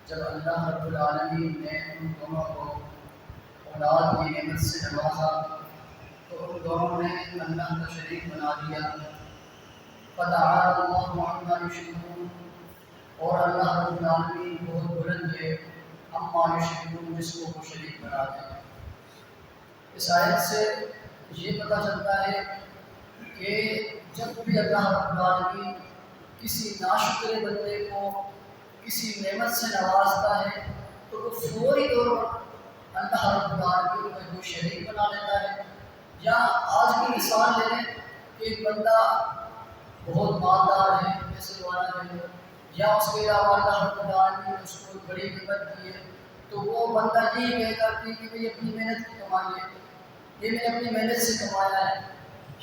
جب اللہ رب العالمین نے ان دونوں کو اولاد کی نعمت سے نوازا تو ان دونوں نے اللہ کا شریک بنا دیا۔ فتعالی اللہ عما یشرکون، اور اللہ رب العالمین بہت بلند ہے عما یشرکون، جس کو وہ شریک بناتے ہیں۔ اس آیت سے یہ پتہ چلتا ہے کہ جب بھی اللہ رب العالمین کسی ناشکر بندے کو کسی نعمت سے نوازتا ہے تو وہ فوری طور پر اللہ رب العالمین کا کوئی شریک بنا لیتا ہے۔ یا آج کی مثال لے لیں کہ ایک بندہ بہت مالدار ہے، پیسے والا ہے، یا اس کے علاوہ اللہ رب العالمین نے اس کو بڑی نعمت دی ہے، تو وہ بندہ یہی کہتا ہے کہ یہ اپنی محنت کی کمائی ہے، یہ میں نے اپنی محنت سے کمایا ہے۔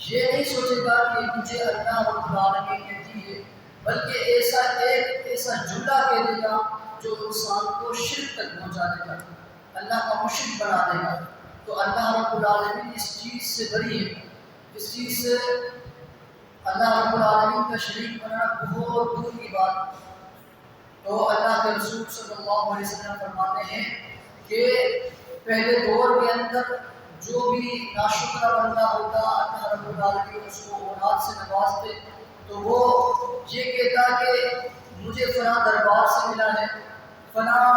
یہ نہیں سوچے گا کہ مجھے اللہ رب العالمین نے دی ہے، بلکہ ایسا جملہ کہہ دے گا جو انسان کو شرک تک پہنچا دے گا، اللہ کا مشرک بنا دے گا۔ تو اللہ رب العالمین اس چیز سے بری ہے، اس چیز سے اللہ رب العالمین کا شریک بننا بہت دور کی بات۔ تو اللہ کے رسول صلی اللہ علیہ وسلم فرماتے ہیں کہ پہلے دور کے اندر جو بھی ناشکرہ بندہ ہوتا، اللہ رب العالمین اس کو اولاد سے نوازتے تو وہ یہ کہتا کہ مجھے فلاں دربار سے ملا ہے، فلاں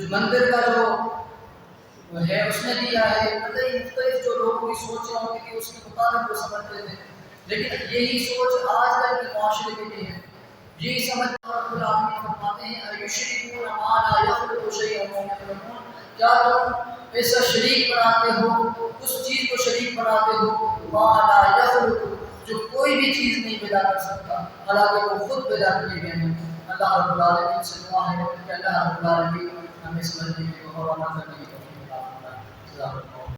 مندر کا جو ہے اس نے دیا ہے، مختلف جو لوگ بھی سوچ رہے ہوں گے کہ اس کے مطابق وہ سمجھتے تھے، لیکن یہی سوچ آج کل کے معاشرے کے لیے ہے۔ یہی سمجھ رب العالمین فرماتے ہیں ایشرکون ما لا یخلق شیئا وهم یخلقون، کیا تم ایسا شریک بناتے ہو، اس چیز کو شریک بناتے ہو ما لا یخلق، جو کوئی بھی چیز نہیں پیدا کر سکتا، حالانکہ وہ خود پیدا کیے گئے ہیں۔ اللہ رب العالمین سے دعا ہے کہ اللہ رب العالمین ہمیں سمجھنے کی اور عمل کرنے کی توفیق عطا فرمائے۔